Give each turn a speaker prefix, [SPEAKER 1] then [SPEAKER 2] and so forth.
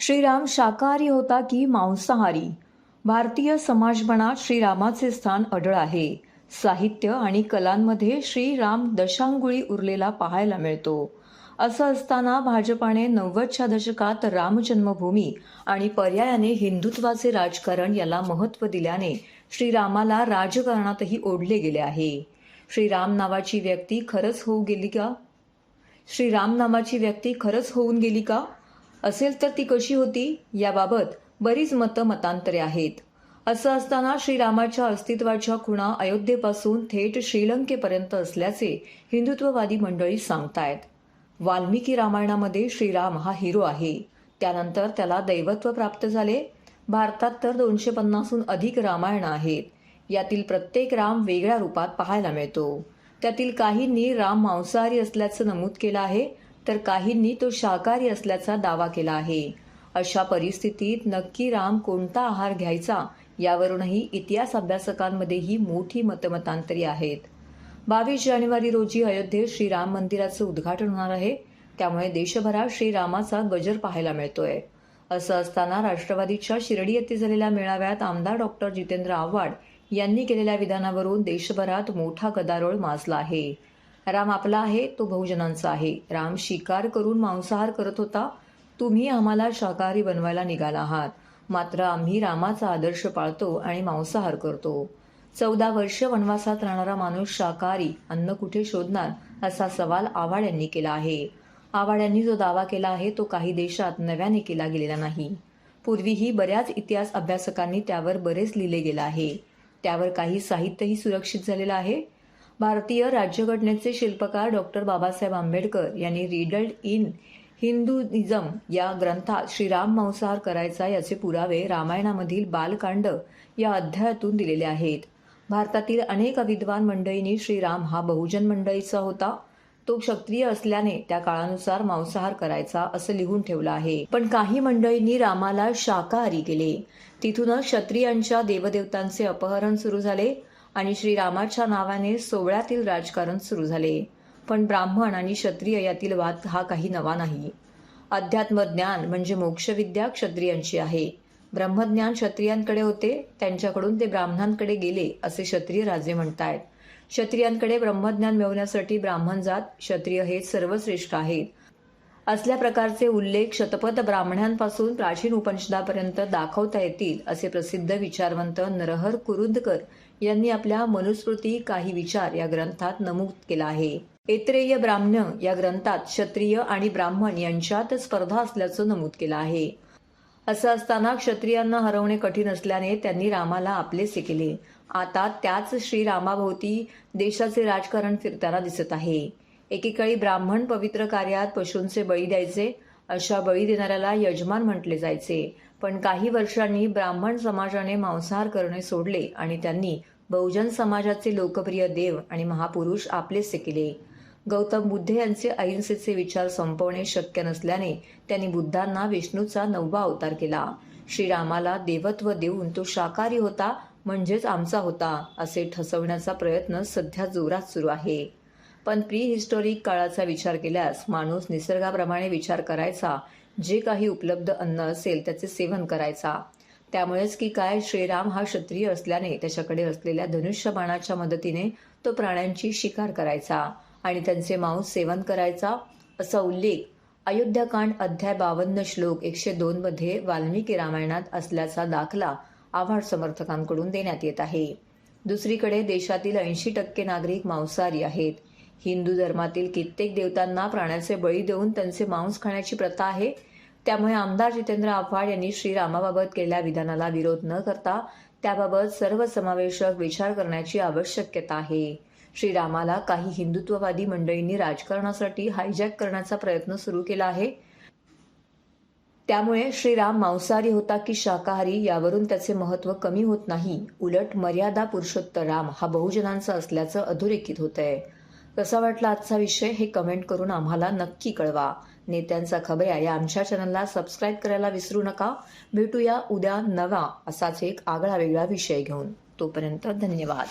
[SPEAKER 1] श्रीराम शाकाहारी होता की मांसाहारी? भारतीय समाजमनात श्रीरामाचे स्थान अढळ आहे. साहित्य आणि कलांमध्ये श्रीराम दशांगुळी उरलेला पाहायला मिळतो. असं असताना भाजपाने 90च्या दशकात राम जन्मभूमी आणि पर्यायाने हिंदुत्वाचे राजकारण याला महत्त्व दिल्याने श्रीरामाला राजकारणातही ओढले गेले आहे. श्रीराम नावाची व्यक्ती खरंच होऊन गेली का? असेल तर ती कशी होती याबाबत बरीच मतांतरे आहेत. असं असताना श्रीरामाच्या अस्तित्वाच्या खुणा अयोध्येपासून थेट श्रीलंकेपर्यंत असल्याचे हिंदुत्ववादी मंडळी सांगतायत. वाल्मिकी रामायणामध्ये श्रीराम हा हिरो आहे. त्यानंतर त्याला दैवत्व प्राप्त झाले. भारतात तर 250हून अधिक रामायणं आहेत. यातील प्रत्येक राम वेगळ्या रूपात पाहायला मिळतो. त्यातील काहींनी राम मांसाहारी असल्याचं नमूद केलं आहे, तर काहींनी तो शाकाहारी असल्याचा दावा केला आहे. अशा परिस्थितीत नक्की राम कोणता आहार घ्यायचा यावरूनही इतिहास अभ्यासकांमध्येही मोठी मतांतरे आहेत. 22 जानेवारी रोजी अयोध्येत श्रीराम मंदिराचं उद्घाटन होणार आहे. त्यामुळे देशभरात श्रीरामाचा गजर पाहायला मिळतोय. असं असताना राष्ट्रवादीच्या शिर्डी येथे झालेल्या मेळाव्यात आमदार डॉक्टर जितेंद्र आव्हाड यांनी केलेल्या विधानावरून देशभरात मोठा गदारोळ माजला आहे. राम आपला आहे, तो बहुजनांचा आहे. राम शिकार करून मांसाहार करत होता. तुम्ही आम्हाला शाकाहारी बनवायला निघाला आहात. मात्र आम्ही रामाचा आदर्श पाळतो आणि मांसाहार करतो. 14 वर्ष वनवासात राहणारा माणूस शाकाहारी अन्न कुठे शोधणार, असा सवाल आव्हाड यांनी केला आहे. आव्हाड यांनी जो दावा केला आहे तो काही देशात नव्याने केला गेलेला नाही. पूर्वीही बऱ्याच इतिहास अभ्यासकांनी त्यावर बरेच लिहिले गेलं आहे. त्यावर काही साहित्यही सुरक्षित झालेलं आहे. भारतीय राज्यघटनेचे शिल्पकार डॉक्टर बाबासाहेब आंबेडकर यांनी रीडल्ड इन हिंदुइझम या ग्रंथात श्रीराम मांसाहार करायचा याचे पुरावे रामायणामधील बालकांड या अध्यायातून दिलेले आहेत. भारतातील अनेक विद्वान मंडळींनी श्रीराम हा बहुजन मंडळीचा होता. तो क्षत्रिय असल्याने त्या काळानुसार मांसाहार करायचा असं लिहून ठेवलं आहे. पण काही मंडळींनी रामाला शाकाहारी केले. तिथूनच क्षत्रियांच्या देवदेवतांचे अपहरण सुरू झाले आणि श्रीरामाच्या नावाने सोवळ्यातील राजकारण सुरू झाले. पण ब्राह्मण आणि क्षत्रिय यातील वाद हा काही नवा नाही. अध्यात्मज्ञान म्हणजे मोक्षविद्या क्षत्रियांची आहे. ब्रह्मज्ञान क्षत्रियांकडे होते, त्यांच्याकडून ते ब्राह्मणांकडे गेले असे क्षत्रिय राजे म्हणतायत. क्षत्रियांकडे ब्रह्मज्ञान मिळवण्यासाठी ब्राह्मण जात, क्षत्रिय हे सर्वश्रेष्ठ आहेत असल्या प्रकारचे उल्लेख शतपथ ब्राह्मणांपासून प्राचीन उपनिषदापर्यंत दाखवता येतील असे प्रसिद्ध विचारवंत नरहर कुरुंदकर यांनी आपल्या मनुस्मृती काही विचार या ग्रंथात नमूद केला आहे. ऐत्रेय ब्राह्मण या ग्रंथात क्षत्रिय आणि ब्राह्मण यांच्यात स्पर्धा असल्याचं नमूद केलं आहे. असं असताना क्षत्रियांना हरवणे कठीण असल्याने त्यांनी रामाला आपलेसे केले. आता त्याच श्रीरामाभोवती देशाचे राजकारण फिरताना दिसत आहे. एकेकाळी ब्राह्मण पवित्र कार्यात पशूंचे बळी द्यायचे. अशा बळी देणाऱ्याला यजमान म्हटले जायचे. पण काही वर्षांनी ब्राह्मण समाजाने मांसाहार करणे सोडले आणि त्यांनी बहुजन समाजाचे लोकप्रिय देव आणि महापुरुष आपलेसे केले. गौतम बुद्ध यांचे अहिंसेचे विचार संपवणे शक्य नसल्याने त्यांनी बुद्धांना विष्णूचा 9वा अवतार केला. श्रीरामाला देवत्व देऊन तो शाकाहारी होता म्हणजेच आमचा होता असे ठसवण्याचा प्रयत्न सध्या जोरात सुरू आहे. पण प्रीहिस्टॉरिक काळाचा विचार केल्यास माणूस निसर्गाप्रमाणे विचार करायचा. जे काही उपलब्ध अन्न असेल त्याचे सेवन करायचा. त्यामुळेच की काय श्रीराम हा क्षत्रिय असल्याने त्याच्याकडे असलेल्या धनुष्यबाणाच्या मदतीने तो प्राण्यांची शिकार करायचा आणि त्यांचे मांस सेवन करायचा असा उल्लेख अयोध्याकांड अध्याय 52 श्लोक 102 मध्ये वाल्मिकी रामायणात असल्याचा दाखला आव्हाड समर्थकांकडून देण्यात येत आहे. दुसरीकडे देशातील 80% नागरिक मांसाहारी आहेत. हिंदू धर्मातील कित्येक देवतांना प्राण्याचे बळी देऊन त्यांचे मांस खाण्याची प्रथा आहे. त्यामुळे आमदार जितेंद्र आव्हाड यांनी श्रीरामाबाबत केलेल्या विधानाला विरोध न करता त्याबाबत सर्वसमावेशक विचार करण्याची आवश्यकता आहे. श्रीरामाला काही हिंदुत्ववादी मंडळींनी राजकारणासाठी हायजॅक करण्याचा प्रयत्न सुरू केला आहे. त्यामुळे श्रीराम मांसाहारी होता की शाकाहारी यावरून त्याचे महत्त्व कमी होत नाही. उलट मर्यादा पुरुषोत्तम राम हा बहुजनांचा असल्याचं अधोरेखित होतंय. कसा वाटला आजचा विषय हे कमेंट करून आम्हाला नक्की कळवा. नेत्यांचा खबऱ्या या आमच्या चॅनलला सबस्क्राईब करायला विसरू नका. भेटूया उद्या नवा असाच एक आगळा वेगळा विषय घेऊन. तोपर्यंत धन्यवाद.